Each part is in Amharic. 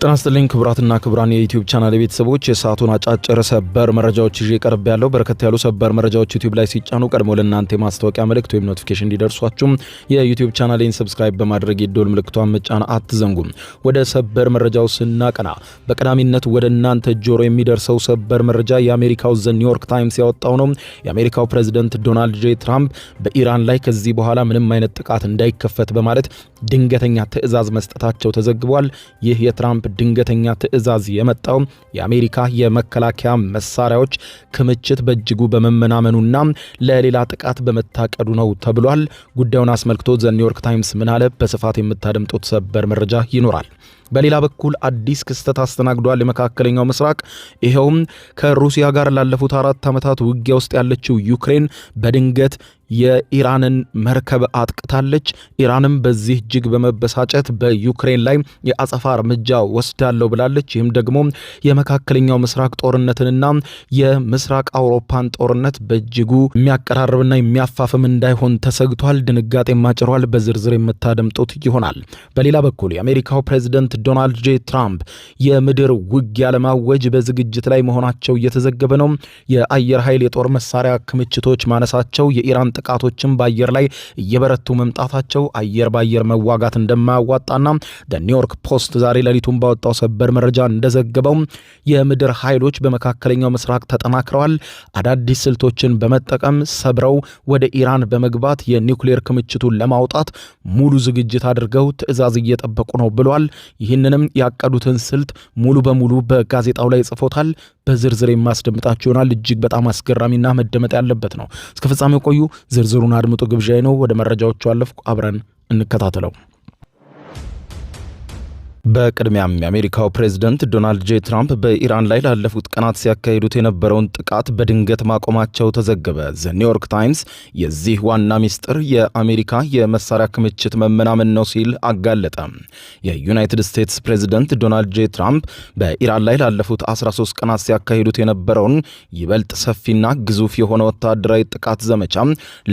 ጤና ይስጥልኝ ክቡራትና ክቡራን የዩቲዩብ ቻናል ቤተሰቦች የሰዓቱን አጫጭር ሰበር መረጃዎች ይዤ ቀርብ ያለው በርከት ያሉ ሰበር መረጃዎች ዩቲዩብ ላይ ሲጫኑ ቀድሞ ለእናንተ የማስታወቂያ መልእክት ወይም ኖቲፊኬሽን እንዲደርሷችሁ የዩቲዩብ ቻናሌን ሰብስክራይብ በማድረግ የደወል ምልክቷን መጫን አትዘንጉ። ወደ ሰበር መረጃው ስናቀና በቀዳሚነት ወደ እናንተ ጆሮ የሚደርሰው ሰበር መረጃ የአሜሪካው ዘ ኒውዮርክ ታይምስ ያወጣው ነው። የአሜሪካው ፕሬዝዳንት ዶናልድ ጄ ትራምፕ በኢራን ላይ ከዚህ በኋላ ምንም አይነት ጥቃት እንዳይከፈት በማለት ድንገተኛ ትዕዛዝ መስጠታቸው ተዘግቧል። ይህ የትራምፕ ድንገተኛ ትዕዛዝ የመጣው የአሜሪካ የመከላከያ መሳሪያዎች ክምችት በእጅጉ በመመናመኑና ለሌላ ጥቃት በመታቀዱ ነው ተብሏል። ጉዳዩን አስመልክቶ ዘ ኒውዮርክ ታይምስ ምን አለ? በስፋት የምታደምጡት ሰበር መረጃ ይኖራል። በሌላ በኩል አዲስ ክስተት አስተናግዷል የመካከለኛው ምስራቅ። ይሄውም ከሩሲያ ጋር ላለፉት 4 ዓመታት ውጊያ ውስጥ ያለችው ዩክሬን በድንገት የኢራንን መርከብ አጥቅታለች። ኢራንም በዚህ እጅግ በመበሳጨት በዩክሬን ላይ የአጸፋ እርምጃ ወስዳለሁ ብላለች። ይህም ደግሞ የመካከለኛው ምስራቅ ጦርነትንና የምስራቅ አውሮፓን ጦርነት በእጅጉ የሚያቀራርብና የሚያፋፍም እንዳይሆን ተሰግቷል። ድንጋጤ ማጭሯል። በዝርዝር የምታደምጡት ይሆናል። በሌላ በኩል የአሜሪካው ፕሬዝዳንት ዶናልድ ጄ ትራምፕ የምድር ውጊያ ለማወጅ በዝግጅት ላይ መሆናቸው እየተዘገበ ነው። የአየር ኃይል የጦር መሳሪያ ክምችቶች ማነሳቸው፣ የኢራን ጥቃቶችን በአየር ላይ እየበረቱ መምጣታቸው አየር ባየር መዋጋት እንደማያዋጣና ኒውዮርክ ፖስት ዛሬ ሌሊቱን ባወጣው ሰበር መረጃ እንደዘገበው የምድር ኃይሎች በመካከለኛው ምስራቅ ተጠናክረዋል። አዳዲስ ስልቶችን በመጠቀም ሰብረው ወደ ኢራን በመግባት የኒውክሌር ክምችቱን ለማውጣት ሙሉ ዝግጅት አድርገው ትዕዛዝ እየጠበቁ ነው ብሏል። ይህንንም ያቀዱትን ስልት ሙሉ በሙሉ በጋዜጣው ላይ ጽፎታል። በዝርዝር የማስደምጣችሁ ይሆናል። እጅግ በጣም አስገራሚና መደመጥ ያለበት ነው። እስከ ፍጻሜው ቆዩ። ዝርዝሩን አድምጡ ግብዣዬ ነው። ወደ መረጃዎቹ አለፍኩ። አብረን እንከታተለው። በቅድሚያም የአሜሪካው ፕሬዝዳንት ዶናልድ ጄ ትራምፕ በኢራን ላይ ላለፉት ቀናት ሲያካሂዱት የነበረውን ጥቃት በድንገት ማቆማቸው ተዘገበ። ዘ ኒውዮርክ ታይምስ የዚህ ዋና ሚስጥር የአሜሪካ የመሳሪያ ክምችት መመናመን ነው ሲል አጋለጠ። የዩናይትድ ስቴትስ ፕሬዝዳንት ዶናልድ ጄ ትራምፕ በኢራን ላይ ላለፉት 13 ቀናት ሲያካሂዱት የነበረውን ይበልጥ ሰፊና ግዙፍ የሆነ ወታደራዊ ጥቃት ዘመቻ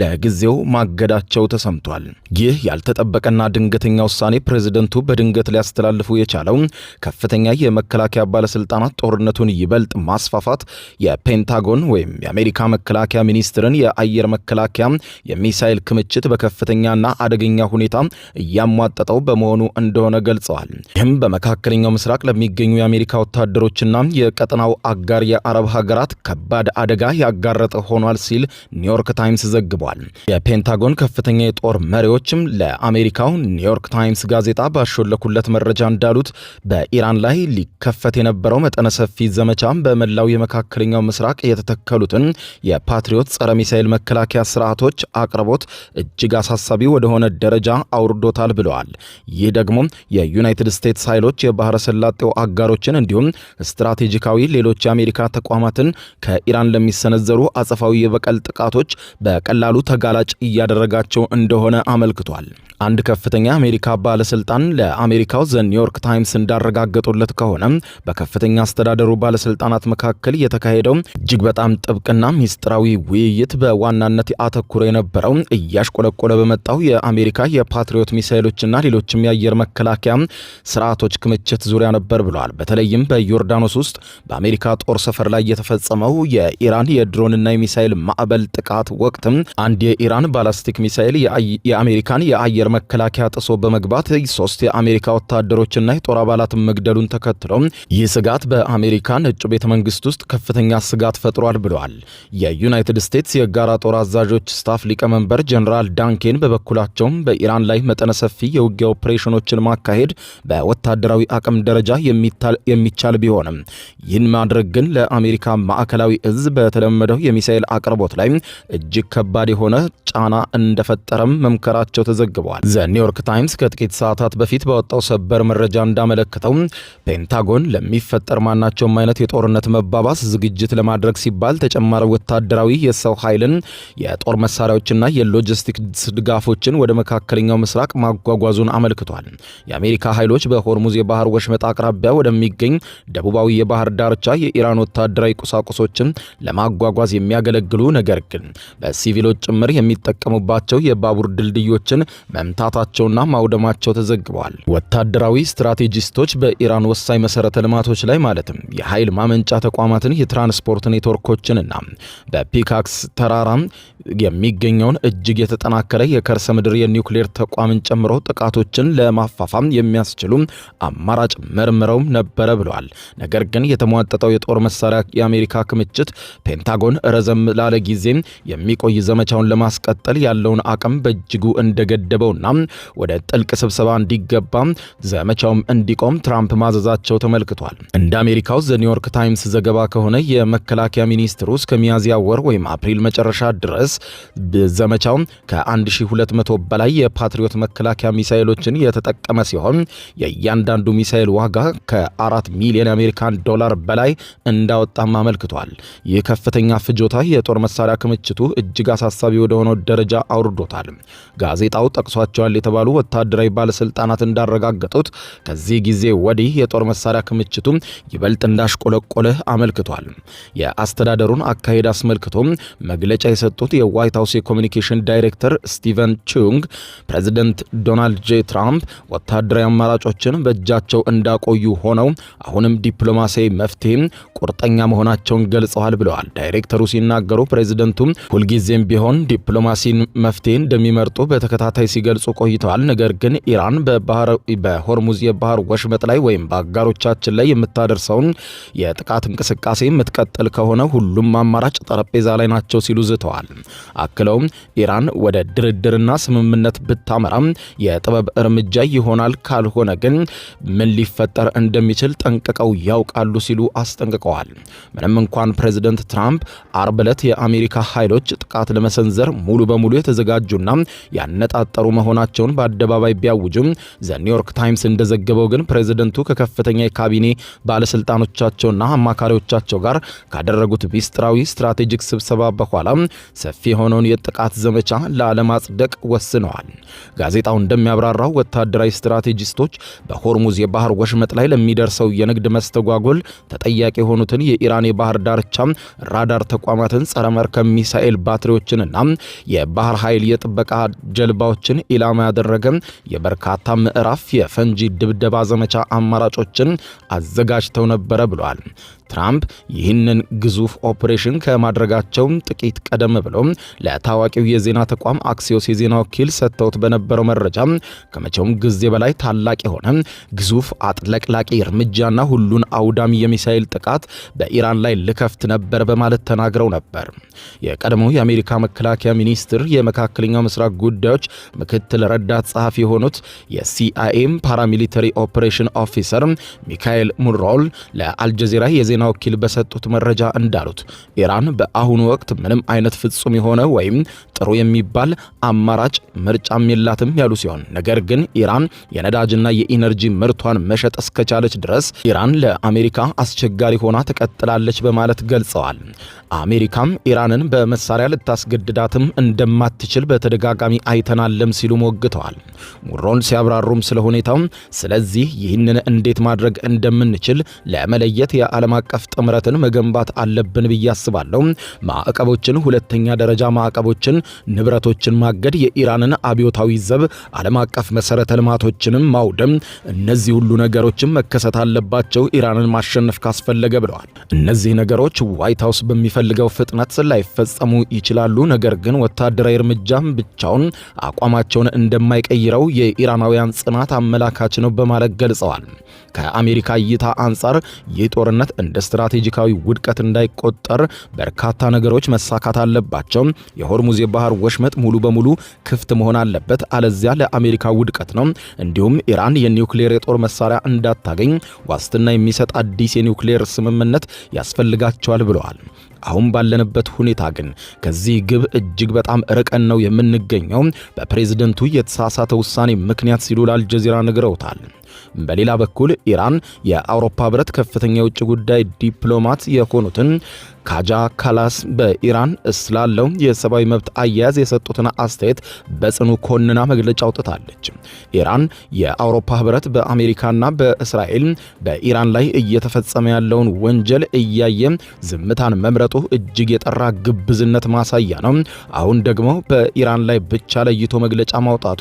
ለጊዜው ማገዳቸው ተሰምቷል። ይህ ያልተጠበቀና ድንገተኛ ውሳኔ ፕሬዝዳንቱ በድንገት ሊያስተላልፉ የቻለው ከፍተኛ የመከላከያ ባለስልጣናት ጦርነቱን ይበልጥ ማስፋፋት የፔንታጎን ወይም የአሜሪካ መከላከያ ሚኒስትርን የአየር መከላከያ የሚሳኤል ክምችት በከፍተኛና አደገኛ ሁኔታ እያሟጠጠው በመሆኑ እንደሆነ ገልጸዋል። ይህም በመካከለኛው ምስራቅ ለሚገኙ የአሜሪካ ወታደሮችና የቀጠናው አጋር የአረብ ሀገራት ከባድ አደጋ ያጋረጠ ሆኗል ሲል ኒውዮርክ ታይምስ ዘግቧል። የፔንታጎን ከፍተኛ የጦር መሪዎችም ለአሜሪካው ኒውዮርክ ታይምስ ጋዜጣ ባሾለኩለት መረጃ እንዳሉት በኢራን ላይ ሊከፈት የነበረው መጠነ ሰፊ ዘመቻ በመላው የመካከለኛው ምስራቅ የተተከሉትን የፓትሪዮት ጸረ ሚሳኤል መከላከያ ስርዓቶች አቅርቦት እጅግ አሳሳቢ ወደሆነ ደረጃ አውርዶታል ብለዋል። ይህ ደግሞ የዩናይትድ ስቴትስ ኃይሎች የባህረ ሰላጤው አጋሮችን እንዲሁም ስትራቴጂካዊ ሌሎች የአሜሪካ ተቋማትን ከኢራን ለሚሰነዘሩ አጸፋዊ የበቀል ጥቃቶች በቀላሉ ተጋላጭ እያደረጋቸው እንደሆነ አመልክቷል። አንድ ከፍተኛ አሜሪካ ባለስልጣን ለአሜሪካው ዘ ኒውዮርክ ታይምስ እንዳረጋገጡለት ከሆነ በከፍተኛ አስተዳደሩ ባለስልጣናት መካከል የተካሄደው እጅግ በጣም ጥብቅና ሚስጥራዊ ውይይት በዋናነት አተኩሮ የነበረው እያሽቆለቆለ በመጣው የአሜሪካ የፓትሪዮት ሚሳኤሎችና ሌሎችም የአየር መከላከያ ስርዓቶች ክምችት ዙሪያ ነበር ብለዋል። በተለይም በዮርዳኖስ ውስጥ በአሜሪካ ጦር ሰፈር ላይ የተፈጸመው የኢራን የድሮንና የሚሳኤል ማዕበል ጥቃት ወቅት አንድ የኢራን ባላስቲክ ሚሳኤል የአሜሪካን የአየር መከላከያ ጥሶ በመግባት 3 የአሜሪካ ወታደሮችና የጦር አባላትን መግደሉን ተከትሎ ይህ ስጋት በአሜሪካ ነጩ ቤተ መንግስት ውስጥ ከፍተኛ ስጋት ፈጥሯል ብለዋል። የዩናይትድ ስቴትስ የጋራ ጦር አዛዦች ስታፍ ሊቀመንበር ጀነራል ዳንኬን በበኩላቸው በኢራን ላይ መጠነ ሰፊ የውጊያ ኦፕሬሽኖችን ማካሄድ በወታደራዊ አቅም ደረጃ የሚቻል ቢሆንም ይህን ማድረግ ግን ለአሜሪካ ማዕከላዊ እዝ በተለመደው የሚሳኤል አቅርቦት ላይ እጅግ ከባድ የሆነ ጫና እንደፈጠረም መምከራቸው ተዘግቧል። ዘ ኒውዮርክ ታይምስ ከጥቂት ሰዓታት በፊት በወጣው ሰበር መረጃ እንዳመለከተው ፔንታጎን ለሚፈጠር ማናቸውም አይነት የጦርነት መባባስ ዝግጅት ለማድረግ ሲባል ተጨማሪ ወታደራዊ የሰው ኃይልን የጦር መሳሪያዎችና የሎጂስቲክስ ድጋፎችን ወደ መካከለኛው ምስራቅ ማጓጓዙን አመልክቷል። የአሜሪካ ኃይሎች በሆርሙዝ የባህር ወሽመጥ አቅራቢያ ወደሚገኝ ደቡባዊ የባህር ዳርቻ የኢራን ወታደራዊ ቁሳቁሶችን ለማጓጓዝ የሚያገለግሉ ነገር ግን በሲቪሎች ጭምር የሚጠቀሙባቸው የባቡር ድልድዮችን መምታታቸውና ማውደማቸው ተዘግበዋል። ወታደራዊ ስትራቴጂስቶች በኢራን ወሳኝ መሰረተ ልማቶች ላይ ማለትም የኃይል ማመንጫ ተቋማትን፣ የትራንስፖርት ኔትወርኮችንና በፒካክስ ተራራ የሚገኘውን እጅግ የተጠናከረ የከርሰ ምድር የኒውክሌር ተቋምን ጨምሮ ጥቃቶችን ለማፋፋም የሚያስችሉ አማራጭ መርምረው ነበረ ብለዋል። ነገር ግን የተሟጠጠው የጦር መሳሪያ የአሜሪካ ክምችት ፔንታጎን ረዘም ላለ ጊዜ የሚቆይ ዘመቻውን ለማስቀጠል ያለውን አቅም በእጅጉ እንደገደበውና ወደ ጥልቅ ስብሰባ እንዲገባ ዘመቻውም እንዲቆም ትራምፕ ማዘዛቸው ተመልክቷል። እንደ አሜሪካው ዘ ኒውዮርክ ታይምስ ዘገባ ከሆነ የመከላከያ ሚኒስትሩ እስከ ሚያዝያ ወር ወይም አፕሪል መጨረሻ ድረስ ዘመቻው ከ1200 በላይ የፓትሪዮት መከላከያ ሚሳኤሎችን የተጠቀመ ሲሆን የእያንዳንዱ ሚሳኤል ዋጋ ከ4 ሚሊዮን የአሜሪካን ዶላር በላይ እንዳወጣም አመልክቷል። ይህ ከፍተኛ ፍጆታ የጦር መሳሪያ ክምችቱ እጅግ አሳሳቢ ወደሆነው ደረጃ አውርዶታል። ጋዜጣው ጠቅሷቸዋል የተባሉ ወታደራዊ ባለስልጣናት እንዳረጋገጡት ከዚህ ጊዜ ወዲህ የጦር መሳሪያ ክምችቱ ይበልጥ እንዳሽቆለቆለ አመልክቷል። የአስተዳደሩን አካሄድ አስመልክቶ መግለጫ የሰጡት የዋይት ሃውስ የኮሚኒኬሽን ዳይሬክተር ስቲቨን ቹንግ ፕሬዚደንት ዶናልድ ጄ ትራምፕ ወታደራዊ አማራጮችን በእጃቸው እንዳቆዩ ሆነው አሁንም ዲፕሎማሲያዊ መፍትሄ ቁርጠኛ መሆናቸውን ገልጸዋል ብለዋል። ዳይሬክተሩ ሲናገሩ ፕሬዚደንቱ ሁልጊዜም ቢሆን ዲፕሎማሲን መፍትሄ እንደሚመርጡ በተከታታይ ሲገልጹ ቆይተዋል። ነገር ግን ኢራን በሆርሙዝ የባህር ወሽመጥ ላይ ወይም በአጋሮቻችን ላይ የምታደርሰውን የጥቃት እንቅስቃሴ የምትቀጥል ከሆነ ሁሉም አማራጭ ጠረጴዛ ላይ ናቸው ሲሉ ዝተዋል። አክለውም ኢራን ወደ ድርድርና ስምምነት ብታመራም የጥበብ እርምጃ ይሆናል፣ ካልሆነ ግን ምን ሊፈጠር እንደሚችል ጠንቅቀው ያውቃሉ ሲሉ አስጠንቅቀዋል። ምንም እንኳን ፕሬዚደንት ትራምፕ አርብ ዕለት የአሜሪካ ኃይሎች ጥቃት ለመሰንዘር ሙሉ በሙሉ የተዘጋጁና ያነጣጠሩ መሆናቸውን በአደባባይ ቢያውጁም ዘ ኒውዮርክ ታይምስ እንደዘገበው ግን ፕሬዚደንቱ ከከፍተኛ የካቢኔ ባለስልጣኖቻቸውና አማካሪዎቻቸው ጋር ካደረጉት ሚስጥራዊ ስትራቴጂክ ስብሰባ በኋላ ሰፊ የሆነውን የጥቃት ዘመቻ ላለማጽደቅ ወስነዋል። ጋዜጣው እንደሚያብራራው ወታደራዊ ስትራቴጂስቶች በሆርሙዝ የባህር ወሽመጥ ላይ ለሚደርሰው የንግድ መስተጓጎል ተጠያቂ የሆኑትን የኢራን የባህር ዳርቻ ራዳር ተቋማትን፣ ጸረ መርከብ ሚሳኤል ባትሪዎችንና የባህር ኃይል የጥበቃ ጀልባዎችን ኢላማ ያደረገ የበርካታ ምዕራፍ የፈንጂ ድብደባ ዘመቻ አማራጮችን አዘጋጅተው ነበረ ብለዋል። ትራምፕ ይህንን ግዙፍ ኦፕሬሽን ከማድረጋቸው ጥቂት ቀደም ብለው ለታዋቂው የዜና ተቋም አክሲዮስ የዜና ወኪል ሰጥተውት በነበረው መረጃ ከመቼውም ጊዜ በላይ ታላቅ የሆነ ግዙፍ አጥለቅላቂ እርምጃና ሁሉን አውዳሚ የሚሳኤል ጥቃት በኢራን ላይ ልከፍት ነበር በማለት ተናግረው ነበር። የቀድሞው የአሜሪካ መከላከያ ሚኒስትር የመካከለኛው ምስራቅ ጉዳዮች ምክትል ረዳት ጸሐፊ የሆኑት የሲአይኤ ፓራሚሊተሪ ኦፕሬሽን ኦፊሰር ሚካኤል ሙንሮል ለአልጀዚራ የዜና ወኪል በሰጡት መረጃ እንዳሉት ኢራን በአሁኑ ወቅት ምንም አይነት ፍጹም የሆነ ወይም ጥሩ የሚባል አማራጭ ምርጫም የላትም ያሉ ሲሆን ነገር ግን ኢራን የነዳጅና የኢነርጂ ምርቷን መሸጥ እስከቻለች ድረስ ኢራን ለአሜሪካ አስቸጋሪ ሆና ትቀጥላለች በማለት ገልጸዋል። አሜሪካም ኢራንን በመሳሪያ ልታስገድዳትም እንደማትችል በተደጋጋሚ አይተናለም ሲሉ ሞግተዋል። ሙሮን ሲያብራሩም ስለ ሁኔታው ስለዚህ ይህንን እንዴት ማድረግ እንደምንችል ለመለየት የዓለም አቀፍ ጥምረትን መገንባት አለብን ብዬ አስባለሁ። ማዕቀቦችን፣ ሁለተኛ ደረጃ ማዕቀቦችን፣ ንብረቶችን ማገድ፣ የኢራንን አብዮታዊ ዘብ፣ ዓለም አቀፍ መሰረተ ልማቶችንም ማውደም፣ እነዚህ ሁሉ ነገሮችን መከሰት አለባቸው ኢራንን ማሸነፍ ካስፈለገ ብለዋል። እነዚህ ነገሮች ዋይት ሃውስ በሚፈልገው ፍጥነት ላይፈጸሙ ይችላሉ። ነገር ግን ወታደራዊ እርምጃም ብቻውን አቋማቸውን እንደማይቀይረው የኢራናውያን ጽናት አመላካች ነው በማለት ገልጸዋል። ከአሜሪካ እይታ አንጻር ይህ ጦርነት እንደ ስትራቴጂካዊ ውድቀት እንዳይቆጠር በርካታ ነገሮች መሳካት አለባቸው። የሆርሙዝ የባህር ወሽመጥ ሙሉ በሙሉ ክፍት መሆን አለበት፣ አለዚያ ለአሜሪካ ውድቀት ነው። እንዲሁም ኢራን የኒውክሌር የጦር መሳሪያ እንዳታገኝ ዋስትና የሚሰጥ አዲስ የኒውክሌር ስምምነት ያስፈልጋቸዋል ብለዋል። አሁን ባለንበት ሁኔታ ግን ከዚህ ግብ እጅግ በጣም ርቀን ነው የምንገኘው በፕሬዝደንቱ የተሳሳተ ውሳኔ ምክንያት ሲሉ ለአልጀዚራ ነግረውታል። በሌላ በኩል ኢራን የአውሮፓ ህብረት ከፍተኛ የውጭ ጉዳይ ዲፕሎማት የሆኑትን ካጃ ካላስ በኢራን ስላለው የሰብአዊ መብት አያያዝ የሰጡትን አስተያየት በጽኑ ኮንና መግለጫ አውጥታለች። ኢራን የአውሮፓ ህብረት በአሜሪካና በእስራኤል በኢራን ላይ እየተፈጸመ ያለውን ወንጀል እያየ ዝምታን መምረጡ እጅግ የጠራ ግብዝነት ማሳያ ነው። አሁን ደግሞ በኢራን ላይ ብቻ ለይቶ መግለጫ ማውጣቱ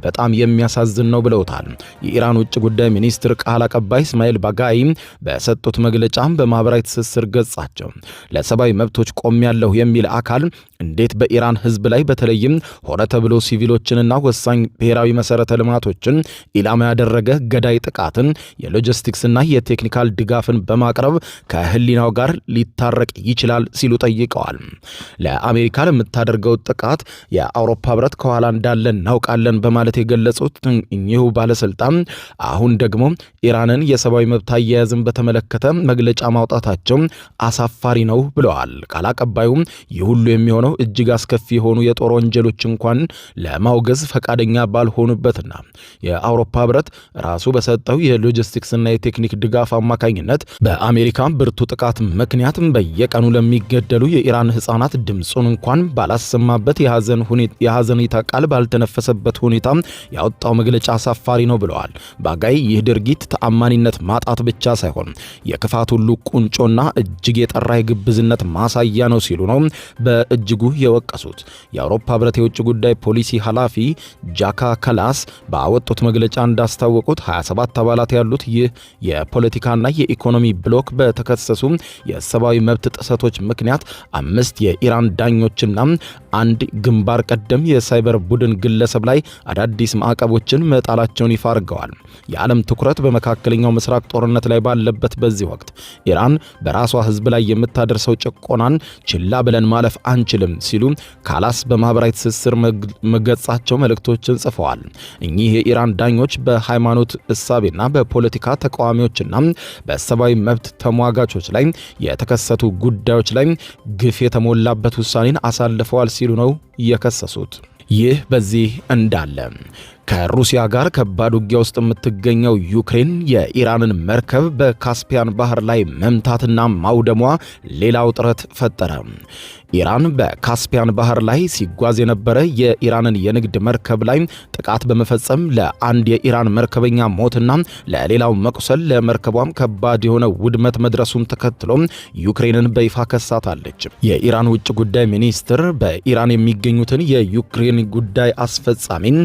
በጣም የሚያሳዝን ነው ብለውታል። የኢራን ውጭ ጉዳይ ሚኒስትር ቃል አቀባይ እስማኤል ባጋይ በሰጡት መግለጫ በማህበራዊ ትስስር ገጻቸው ለሰብአዊ መብቶች ቆሜያለሁ የሚል አካል እንዴት በኢራን ህዝብ ላይ በተለይም ሆነ ተብሎ ሲቪሎችንና ወሳኝ ብሔራዊ መሰረተ ልማቶችን ኢላማ ያደረገ ገዳይ ጥቃትን የሎጂስቲክስና የቴክኒካል ድጋፍን በማቅረብ ከህሊናው ጋር ሊታረቅ ይችላል ሲሉ ጠይቀዋል። ለአሜሪካ ለምታደርገው ጥቃት የአውሮፓ ህብረት ከኋላ እንዳለ እናውቃለን በማለት የገለጹት እኚሁ ባለስልጣን አሁን ደግሞ ኢራንን የሰብአዊ መብት አያያዝን በተመለከተ መግለጫ ማውጣታቸው አሳፋሪ ነው ብለዋል። ቃል አቀባዩ ይህ ሁሉ የሚሆነው እጅግ አስከፊ የሆኑ የጦር ወንጀሎች እንኳን ለማውገዝ ፈቃደኛ ባልሆኑበትና የአውሮፓ ህብረት ራሱ በሰጠው የሎጂስቲክስና የቴክኒክ ድጋፍ አማካኝነት በአሜሪካ ብርቱ ጥቃት ምክንያት በየቀኑ ለሚገደሉ የኢራን ህፃናት ድምፁን እንኳን ባላሰማበት የሐዘኔታ ቃል ባልተነፈሰበት ሁኔታ ያወጣው መግለጫ አሳፋሪ ነው ብለዋል። ባጋይ ይህ ድርጊት ተአማኒነት ማጣት ብቻ ሳይሆን የክፋት ሁሉ ቁንጮና እጅግ የጠራ የግብዝነት ማሳያ ነው ሲሉ ነው በእጅጉ የወቀሱት። የአውሮፓ ህብረት የውጭ ጉዳይ ፖሊሲ ኃላፊ ጃካ ካላስ ባወጡት መግለጫ እንዳስታወቁት 27 አባላት ያሉት ይህ የፖለቲካና የኢኮኖሚ ብሎክ በተከሰሱ የሰብአዊ መብት ጥሰቶች ምክንያት 5 የኢራን ዳኞችና አንድ ግንባር ቀደም የሳይበር ቡድን ግለሰብ ላይ አዳዲስ ማዕቀቦችን መጣላቸውን ይፋ አድርገዋል። የዓለም ትኩረት በመካከለኛው ምስራቅ ጦርነት ላይ ባለበት በዚህ ወቅት ኢራን በራሷ ህዝብ ላይ የምታደርሰው ጭቆናን ችላ ብለን ማለፍ አንችልም ሲሉ ካላስ በማህበራዊ ትስስር ገጻቸው መልእክቶችን ጽፈዋል። እኚህ የኢራን ዳኞች በሃይማኖት እሳቤና በፖለቲካ ተቃዋሚዎችና በሰብአዊ መብት ተሟጋቾች ላይ የተከሰቱ ጉዳዮች ላይ ግፍ የተሞላበት ውሳኔን አሳልፈዋል ሲሉ ነው የከሰሱት። ይህ በዚህ እንዳለ ከሩሲያ ጋር ከባድ ውጊያ ውስጥ የምትገኘው ዩክሬን የኢራንን መርከብ በካስፒያን ባህር ላይ መምታትና ማውደሟ ሌላ ውጥረት ፈጠረ። ኢራን በካስፒያን ባህር ላይ ሲጓዝ የነበረ የኢራንን የንግድ መርከብ ላይ ጥቃት በመፈጸም ለአንድ የኢራን መርከበኛ ሞትና ለሌላው መቁሰል ለመርከቧም ከባድ የሆነ ውድመት መድረሱን ተከትሎ ዩክሬንን በይፋ ከሳታለች። የኢራን ውጭ ጉዳይ ሚኒስትር በኢራን የሚገኙትን የዩክሬን ጉዳይ አስፈጻሚን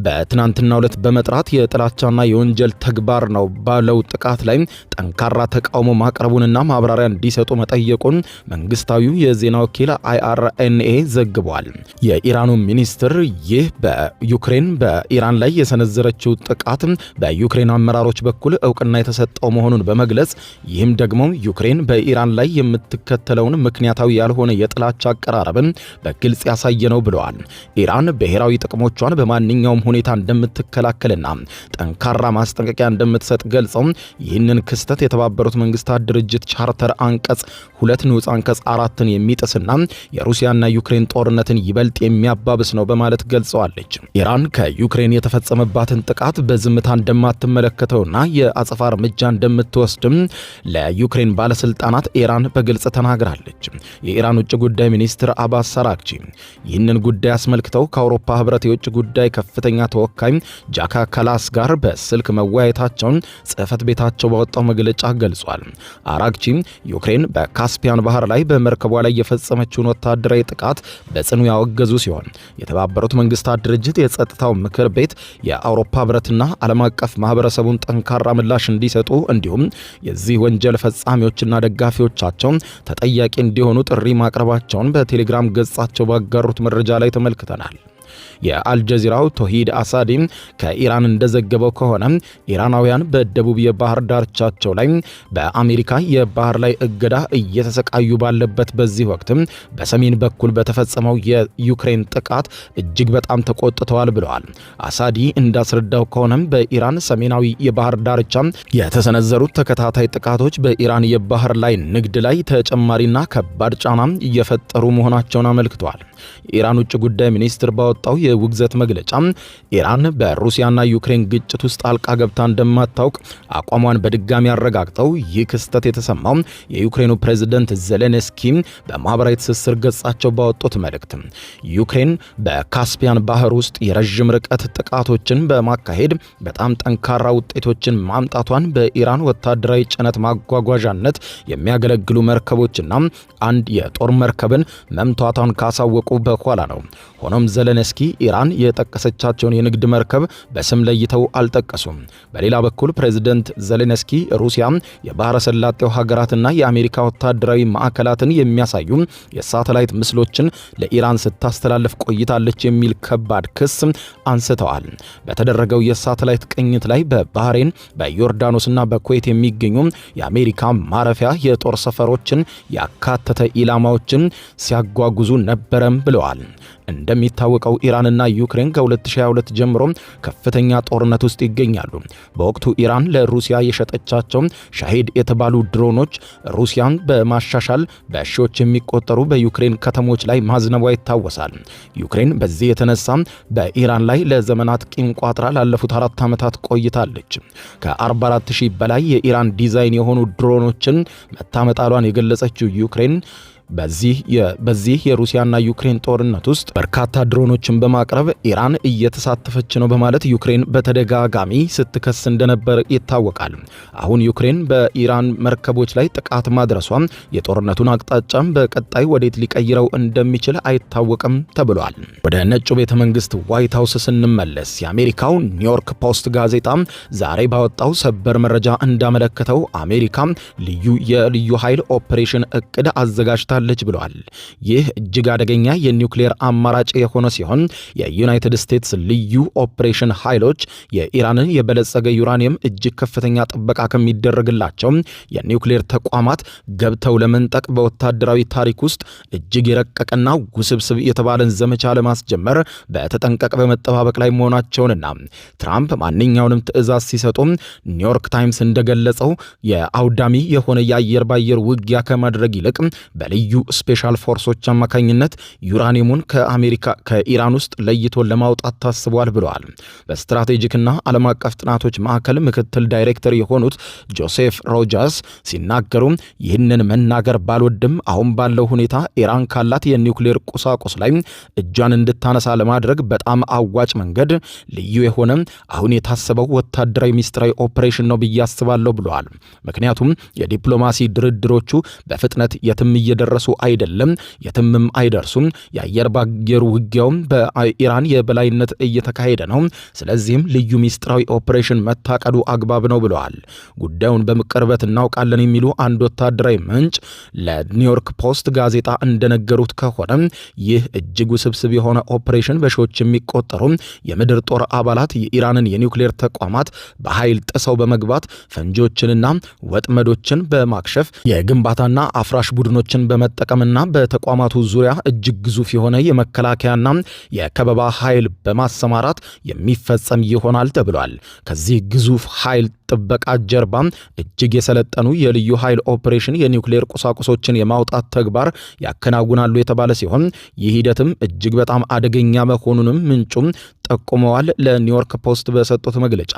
በትናንትናው ዕለት በመጥራት የጥላቻና የወንጀል ተግባር ነው ባለው ጥቃት ላይ ጠንካራ ተቃውሞ ማቅረቡንና ማብራሪያ እንዲሰጡ መጠየቁን መንግስታዊው የዜና ወኪል IRNA ዘግቧል። የኢራኑ ሚኒስትር ይህ በኢራን ላይ የሰነዘረችው ጥቃት በዩክሬን አመራሮች በኩል እውቅና የተሰጠው መሆኑን በመግለጽ ይህም ደግሞ ዩክሬን በኢራን ላይ የምትከተለውን ምክንያታዊ ያልሆነ የጥላቻ አቀራረብን በግልጽ ያሳየ ነው ብለዋል። ኢራን ብሔራዊ ጥቅሞቿን በማንኛውም ሁኔታ እንደምትከላከልና ጠንካራ ማስጠንቀቂያ እንደምትሰጥ ገልጸው ይህንን ክስተት የተባበሩት መንግስታት ድርጅት ቻርተር አንቀጽ 2 ንዑስ አንቀጽ 4ን የሚጥስና የሩሲያና ዩክሬን ጦርነትን ይበልጥ የሚያባብስ ነው በማለት ገልጸዋለች። ኢራን ከዩክሬን የተፈጸመባትን ጥቃት በዝምታ እንደማትመለከተውና የአጸፋ እርምጃ እንደምትወስድም ለዩክሬን ባለስልጣናት ኢራን በግልጽ ተናግራለች። የኢራን ውጭ ጉዳይ ሚኒስትር አባስ አራግቺ ይህንን ጉዳይ አስመልክተው ከአውሮፓ ህብረት የውጭ ጉዳይ ከፍተኛ ተወካይ ጃካ ካላስ ጋር በስልክ መወያየታቸውን ጽህፈት ቤታቸው ባወጣው መግለጫ ገልጿል። አራግቺ ዩክሬን በካስፒያን ባህር ላይ በመርከቧ ላይ የፈጸመችውን ወታደራዊ ጥቃት በጽኑ ያወገዙ ሲሆን የተባበሩት መንግስታት ድርጅት የጸጥታው ምክር ቤት የአውሮፓ ህብረትና ዓለም አቀፍ ማህበረሰቡን ጠንካራ ምላሽ እንዲሰጡ እንዲሁም የዚህ ወንጀል ፈጻሚዎችና ደጋፊዎቻቸው ተጠያቂ እንዲሆኑ ጥሪ ማቅረባቸውን በቴሌግራም ገጻቸው ባጋሩት መረጃ ላይ ተመልክተናል። የአልጀዚራው ቶሂድ አሳዲ ከኢራን እንደዘገበው ከሆነ ኢራናውያን በደቡብ የባህር ዳርቻቸው ላይ በአሜሪካ የባህር ላይ እገዳ እየተሰቃዩ ባለበት በዚህ ወቅት በሰሜን በኩል በተፈጸመው የዩክሬን ጥቃት እጅግ በጣም ተቆጥተዋል ብለዋል። አሳዲ እንዳስረዳው ከሆነ በኢራን ሰሜናዊ የባህር ዳርቻ የተሰነዘሩት ተከታታይ ጥቃቶች በኢራን የባህር ላይ ንግድ ላይ ተጨማሪና ከባድ ጫና እየፈጠሩ መሆናቸውን አመልክተዋል። የኢራን ውጭ ጉዳይ ሚኒስትር ባወጣው የውግዘት መግለጫ ኢራን በሩሲያና ዩክሬን ግጭት ውስጥ ጣልቃ ገብታ እንደማታውቅ አቋሟን በድጋሚ አረጋግጠው ይህ ክስተት የተሰማው የዩክሬኑ ፕሬዝዳንት ዜሌንስኪ በማህበራዊ ትስስር ገጻቸው ባወጡት መልእክት ዩክሬን በካስፒያን ባህር ውስጥ የረጅም ርቀት ጥቃቶችን በማካሄድ በጣም ጠንካራ ውጤቶችን ማምጣቷን በኢራን ወታደራዊ ጭነት ማጓጓዣነት የሚያገለግሉ መርከቦችና አንድ የጦር መርከብን መምታቷን ካሳወቁ በኋላ ነው። ሆኖም ዜሌንስኪ ኢራን የጠቀሰቻቸውን የንግድ መርከብ በስም ለይተው አልጠቀሱም። በሌላ በኩል ፕሬዝዳንት ዜሌንስኪ ሩሲያ የባህረ ሰላጤው ሀገራትና የአሜሪካ ወታደራዊ ማዕከላትን የሚያሳዩ የሳተላይት ምስሎችን ለኢራን ስታስተላልፍ ቆይታለች የሚል ከባድ ክስ አንስተዋል። በተደረገው የሳተላይት ቅኝት ላይ በባህሬን በዮርዳኖስና በኩዌት የሚገኙ የአሜሪካ ማረፊያ የጦር ሰፈሮችን ያካተተ ኢላማዎችን ሲያጓጉዙ ነበረም ብለዋል። እንደሚታወቀው ኢራንና ዩክሬን ከ2022 ጀምሮ ከፍተኛ ጦርነት ውስጥ ይገኛሉ። በወቅቱ ኢራን ለሩሲያ የሸጠቻቸው ሻሂድ የተባሉ ድሮኖች ሩሲያን በማሻሻል በሺዎች የሚቆጠሩ በዩክሬን ከተሞች ላይ ማዝነቧ ይታወሳል። ዩክሬን በዚህ የተነሳ በኢራን ላይ ለዘመናት ቂም ቋጥራ ላለፉት 4 ዓመታት ቆይታለች። ከ44000 በላይ የኢራን ዲዛይን የሆኑ ድሮኖችን መታመጣሏን የገለጸችው ዩክሬን በዚህ የሩሲያና ዩክሬን ጦርነት ውስጥ በርካታ ድሮኖችን በማቅረብ ኢራን እየተሳተፈች ነው በማለት ዩክሬን በተደጋጋሚ ስትከስ እንደነበር ይታወቃል። አሁን ዩክሬን በኢራን መርከቦች ላይ ጥቃት ማድረሷ የጦርነቱን አቅጣጫም በቀጣይ ወዴት ሊቀይረው እንደሚችል አይታወቅም ተብሏል። ወደ ነጩ ቤተ መንግስት ዋይት ሃውስ ስንመለስ የአሜሪካው ኒውዮርክ ፖስት ጋዜጣ ዛሬ ባወጣው ሰበር መረጃ እንዳመለከተው አሜሪካ የልዩ ኃይል ኦፕሬሽን እቅድ አዘጋጅታ ለች ብለዋል። ይህ እጅግ አደገኛ የኒውክሌር አማራጭ የሆነ ሲሆን የዩናይትድ ስቴትስ ልዩ ኦፕሬሽን ኃይሎች የኢራንን የበለጸገ ዩራኒየም እጅግ ከፍተኛ ጥበቃ ከሚደረግላቸው የኒውክሌር ተቋማት ገብተው ለመንጠቅ በወታደራዊ ታሪክ ውስጥ እጅግ የረቀቀና ውስብስብ የተባለን ዘመቻ ለማስጀመር በተጠንቀቅ በመጠባበቅ ላይ መሆናቸውንና ትራምፕ ማንኛውንም ትዕዛዝ ሲሰጡ ኒውዮርክ ታይምስ እንደገለጸው የአውዳሚ የሆነ የአየር ባየር ውጊያ ከማድረግ ይልቅ በልዩ ስፔሻል ፎርሶች አማካኝነት ዩራኒየሙን ከኢራን ውስጥ ለይቶ ለማውጣት ታስቧል ብለዋል። በስትራቴጂክና ዓለም አቀፍ ጥናቶች ማዕከል ምክትል ዳይሬክተር የሆኑት ጆሴፍ ሮጀርስ ሲናገሩ ይህንን መናገር ባልወድም አሁን ባለው ሁኔታ ኢራን ካላት የኒውክሌር ቁሳቁስ ላይ እጇን እንድታነሳ ለማድረግ በጣም አዋጭ መንገድ ልዩ የሆነ አሁን የታሰበው ወታደራዊ ሚስጥራዊ ኦፕሬሽን ነው ብዬ አስባለሁ ብለዋል። ምክንያቱም የዲፕሎማሲ ድርድሮቹ በፍጥነት የትም እየደረሱ አይደለም፣ የትምም አይደርሱም። የአየር ባየር ውጊያውም በኢራን የበላይነት እየተካሄደ ነው። ስለዚህም ልዩ ሚስጥራዊ ኦፕሬሽን መታቀዱ አግባብ ነው ብለዋል። ጉዳዩን በቅርበት እናውቃለን የሚሉ አንድ ወታደራዊ ምንጭ ለኒውዮርክ ፖስት ጋዜጣ እንደነገሩት ከሆነ ይህ እጅግ ውስብስብ የሆነ ኦፕሬሽን በሺዎች የሚቆጠሩ የምድር ጦር አባላት የኢራንን የኒውክሌር ተቋማት በኃይል ጥሰው በመግባት ፈንጂዎችንና ወጥመዶችን በማክሸፍ የግንባታና አፍራሽ ቡድኖችን በመጠቀምና በተቋማቱ ዙሪያ እጅግ ግዙፍ የሆነ የመከላከያና የከበባ ኃይል በማሰማራት የሚፈጸም ይሆናል ተብሏል። ከዚህ ግዙፍ ኃይል ጥበቃ ጀርባ እጅግ የሰለጠኑ የልዩ ኃይል ኦፕሬሽን የኒውክሌር ቁሳቁሶችን የማውጣት ተግባር ያከናውናሉ የተባለ ሲሆን ይህ ሂደትም እጅግ በጣም አደገኛ መሆኑንም ምንጩም ጠቁመዋል። ለኒውዮርክ ፖስት በሰጡት መግለጫ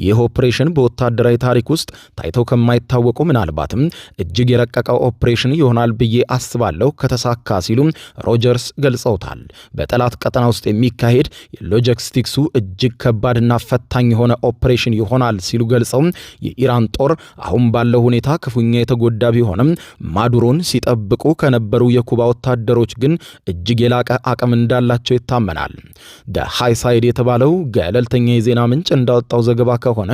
ይህ ኦፕሬሽን በወታደራዊ ታሪክ ውስጥ ታይተው ከማይታወቁ ምናልባትም እጅግ የረቀቀ ኦፕሬሽን ይሆናል ብዬ አስባለሁ ከተሳካ ሲሉ ሮጀርስ ገልጸውታል። በጠላት ቀጠና ውስጥ የሚካሄድ የሎጂስቲክሱ እጅግ ከባድና ፈታኝ የሆነ ኦፕሬሽን ይሆናል ሲሉ ገልጸው የኢራን ጦር አሁን ባለው ሁኔታ ክፉኛ የተጎዳ ቢሆንም ማዱሮን ሲጠብቁ ከነበሩ የኩባ ወታደሮች ግን እጅግ የላቀ አቅም እንዳላቸው ይታመናል። ሃይሳይድ የተባለው ገለልተኛ የዜና ምንጭ እንዳወጣው ዘገባ ከሆነ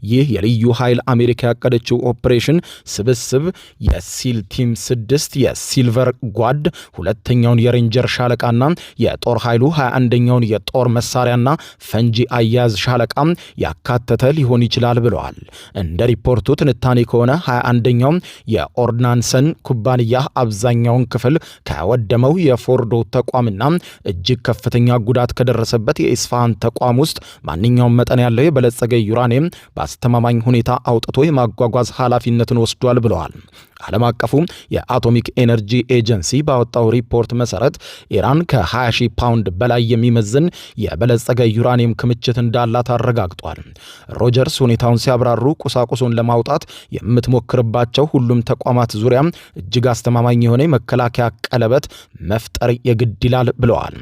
ይህ የልዩ ኃይል አሜሪካ ያቀደችው ኦፕሬሽን ስብስብ የሲል ቲም 6 የሲልቨር ጓድ ሁለተኛውን የሬንጀር ሻለቃና የጦር ኃይሉ 21ኛውን የጦር መሳሪያና ፈንጂ አያያዝ ሻለቃ ያካተተ ሊሆን ይችላል ብለዋል። እንደ ሪፖርቱ ትንታኔ ከሆነ 21ኛው የኦርናንሰን ኩባንያ አብዛኛውን ክፍል ከወደመው የፎርዶ ተቋምና እጅግ ከፍተኛ ጉዳት ከደረሰበት የኢስፋሃን ተቋም ውስጥ ማንኛውም መጠን ያለው የበለጸገ ዩራኒየም በአስተማማኝ ሁኔታ አውጥቶ የማጓጓዝ ኃላፊነትን ወስዷል ብለዋል። ዓለም አቀፉ የአቶሚክ ኤነርጂ ኤጀንሲ ባወጣው ሪፖርት መሰረት ኢራን ከ20,000 ፓውንድ በላይ የሚመዝን የበለጸገ ዩራኒየም ክምችት እንዳላት አረጋግጧል። ሮጀርስ ሁኔታውን ሲያብራሩ ቁሳቁሱን ለማውጣት የምትሞክርባቸው ሁሉም ተቋማት ዙሪያ እጅግ አስተማማኝ የሆነ የመከላከያ ቀለበት መፍጠር የግድ ይላል ብለዋል።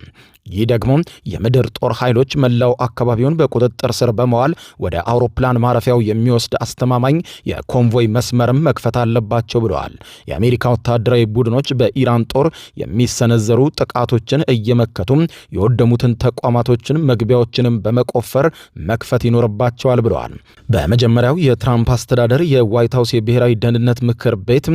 ይህ ደግሞ የምድር ጦር ኃይሎች መላው አካባቢውን በቁጥጥር ስር በመዋል ወደ አውሮፕላን ማረፊያው የሚወስድ አስተማማኝ የኮንቮይ መስመርም መክፈት አለባቸው ብለዋል። የአሜሪካ ወታደራዊ ቡድኖች በኢራን ጦር የሚሰነዘሩ ጥቃቶችን እየመከቱ የወደሙትን ተቋማቶችን መግቢያዎችንም በመቆፈር መክፈት ይኖርባቸዋል ብለዋል። በመጀመሪያው የትራምፕ አስተዳደር የዋይት ሃውስ የብሔራዊ ደህንነት ምክር ቤት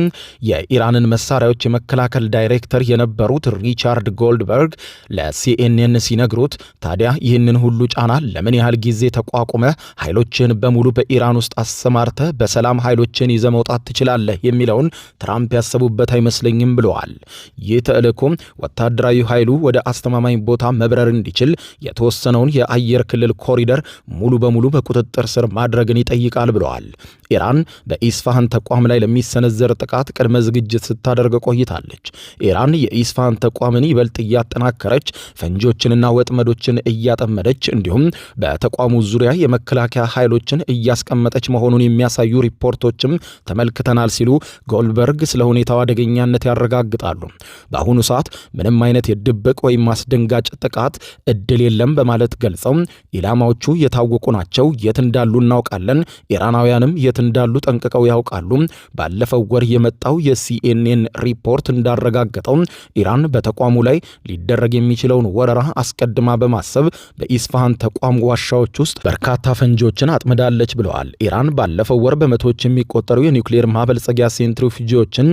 የኢራንን መሳሪያዎች የመከላከል ዳይሬክተር የነበሩት ሪቻርድ ጎልድበርግ ለሲኤንኤን ሲነግሩት ታዲያ ይህንን ሁሉ ጫና ለምን ያህል ጊዜ ተቋቁመ ኃይሎችን በሙሉ በኢራን ውስጥ አሰማርተ በሰላም ኃይሎችን ይዘ መውጣት ትችላለህ የሚለውን ትራምፕ ያሰቡበት አይመስለኝም ብለዋል። ይህ ተልእኮ ወታደራዊ ኃይሉ ወደ አስተማማኝ ቦታ መብረር እንዲችል የተወሰነውን የአየር ክልል ኮሪደር ሙሉ በሙሉ በቁጥጥር ስር ማድረግን ይጠይቃል ብለዋል። ኢራን በኢስፋሃን ተቋም ላይ ለሚሰነዘር ጥቃት ቅድመ ዝግጅት ስታደርግ ቆይታለች። ኢራን የኢስፋሃን ተቋምን ይበልጥ እያጠናከረች ፈንጂዎችንና ወጥመዶችን እያጠመደች እንዲሁም በተቋሙ ዙሪያ የመከላከያ ኃይሎችን እያስቀመጠች መሆኑን የሚያሳዩ ሪፖርቶችም ተመልክተናል ሲሉ ጎልድበርግ ስለ ሁኔታው አደገኛነት ያረጋግጣሉ። በአሁኑ ሰዓት ምንም አይነት የድብቅ ወይም አስደንጋጭ ጥቃት እድል የለም በማለት ገልጸው ኢላማዎቹ የታወቁ ናቸው፣ የት እንዳሉ እናውቃለን፣ ኢራናውያንም የት እንዳሉ ጠንቅቀው ያውቃሉ። ባለፈው ወር የመጣው የሲኤንኤን ሪፖርት እንዳረጋገጠው ኢራን በተቋሙ ላይ ሊደረግ የሚችለውን ወረራ አስቀድማ በማሰብ በኢስፋሃን ተቋም ዋሻዎች ውስጥ በርካታ ፈንጂዎችን አጥምዳለች ብለዋል። ኢራን ባለፈው ወር በመቶዎች የሚቆጠሩ የኒውክሌር ማበልጸጊያ ሴንትሪፊውጆችን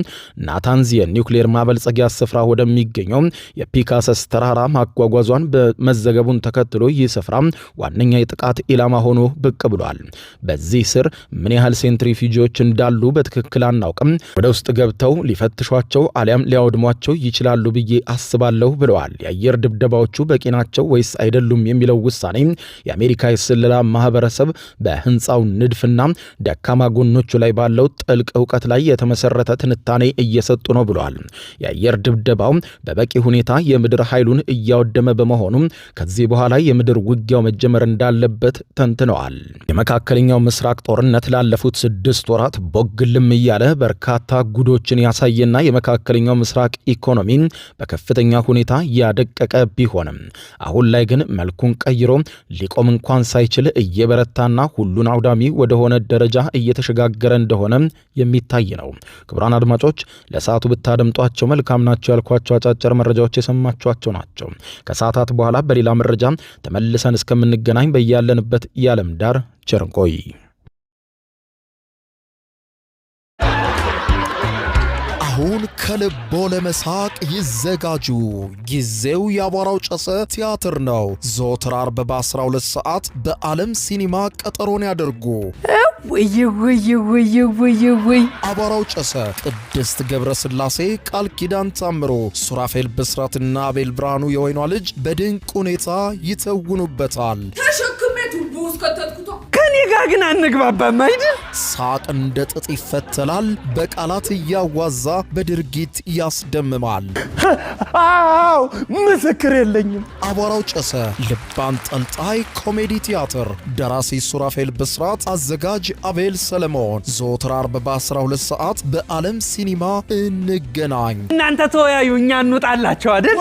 ናታንዝ የኒውክሌር ማበልጸጊያ ስፍራ ወደሚገኘው የፒካሰስ ተራራ ማጓጓዟን በመዘገቡን ተከትሎ ይህ ስፍራ ዋነኛ የጥቃት ኢላማ ሆኖ ብቅ ብሏል። በዚህ ስር ምን ያህል ሴንትሪፊውጆች እንዳሉ በትክክል አናውቅም። ወደ ውስጥ ገብተው ሊፈትሿቸው አሊያም ሊያወድሟቸው ይችላሉ ብዬ አስባለሁ ብለዋል። የአየር ድብደባዎቹ በቂ ናቸው ወይስ አይደሉም የሚለው ውሳኔ የአሜሪካ የስለላ ማህበረሰብ በህንፃው ንድፍና ደካማ ጎኖቹ ላይ ባለው ጥልቅ እውቀት ላይ የተመሰረተ ትንታኔ እየሰጡ ነው ብለዋል። የአየር ድብደባው በበቂ ሁኔታ የምድር ኃይሉን እያወደመ በመሆኑ ከዚህ በኋላ የምድር ውጊያው መጀመር እንዳለበት ተንትነዋል። የመካከለኛው ምስራቅ ጦርነት ላለፉት 6 ወራት ቦግልም እያለ በርካታ ጉዶችን ያሳየና የመካከለኛው ምስራቅ ኢኮኖሚን በከፍተኛ ሁኔታ ያደቀቀ ቢሆንም አሁን ላይ ግን መልኩን ቀይሮ ሊቆም እንኳን ሳይችል እየበረታና ሁሉን አውዳሚ ወደሆነ ደረጃ እየተሸጋገረ እንደሆነ የሚታይ ነው። ክቡራን አድማጮች ለሰዓቱ ብታደምጧቸው መልካም ናቸው ያልኳቸው አጫጭር መረጃዎች የሰማችኋቸው ናቸው። ከሰዓታት በኋላ በሌላ መረጃ ተመልሰን እስከምንገናኝ በያለንበት የዓለም ዳር ቸር እንቆይ። አሁን ከልቦ ለመሳቅ ይዘጋጁ። ጊዜው የአቧራው ጨሰ ቲያትር ነው። ዘወትር ዓርብ በ12 ሰዓት በዓለም ሲኒማ ቀጠሮን ያደርጉ። ወይ አቧራው ጨሰ ቅድስት ገብረ ሥላሴ፣ ቃል ኪዳን ታምሮ፣ ሱራፌል ብስራትና አቤል ብርሃኑ የወይኗ ልጅ በድንቅ ሁኔታ ይተውኑበታል። ከኔ ጋር ግን አንግባባም አይደል? ሳቅ እንደ ጥጥ ይፈተላል። በቃላት እያዋዛ በድርጊት ያስደምማል። አዎ ምስክር የለኝም። አቧራው ጨሰ ልብ አንጠልጣይ ኮሜዲ ቲያትር። ደራሲ ሱራፌል ብስራት፣ አዘጋጅ አቤል ሰለሞን። ዘወትር ዓርብ በ12 ሰዓት በዓለም ሲኒማ እንገናኝ። እናንተ ተወያዩ፣ እኛ እንውጣላቸው አይደል?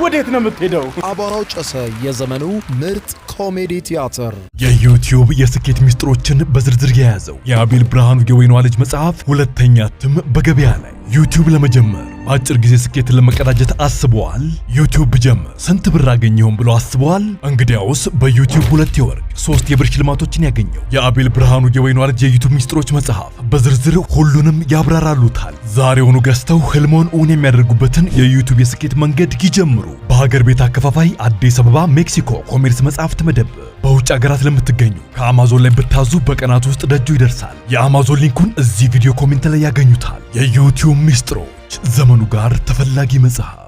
ወዴት ነው የምትሄደው? አቧራው ጨሰ የዘመኑ ምርጥ ኮሜዲ ቲያትር። የዩቲዩብ የስኬት ሚስጥሮችን በዝርዝር የያዘው የአቤል ብርሃኑ የወይኗ ልጅ መጽሐፍ ሁለተኛ እትም በገበያ ላይ። ዩቲዩብ ለመጀመር በአጭር ጊዜ ስኬትን ለመቀዳጀት አስበዋል? ዩቲዩብ ብጀምር ስንት ብር አገኘሁም ብሎ አስበዋል? እንግዲያውስ በዩቲዩብ 2 የወርቅ 3 የብር ሽልማቶችን ያገኘው የአቤል ብርሃኑ የወይኗ ልጅ የዩቲዩብ ሚስጥሮች መጽሐፍ በዝርዝር ሁሉንም ያብራራሉታል። ዛሬውኑ ገዝተው ህልሞን እውን የሚያደርጉበትን የዩቲዩብ የስኬት መንገድ ይጀምሩ። በሀገር ቤት አከፋፋይ አዲስ አበባ ሜክሲኮ ኮሜርስ መጽሐፍት መደብር። በውጭ ሀገራት ለምትገኙ ከአማዞን ላይ ብታዙ በቀናት ውስጥ ደጁ ይደርሳል። የአማዞን ሊንኩን እዚህ ቪዲዮ ኮሜንት ላይ ያገኙታል። የዩቲዩብ ሚስጥሮች ዘመኑ ጋር ተፈላጊ መጽሐፍ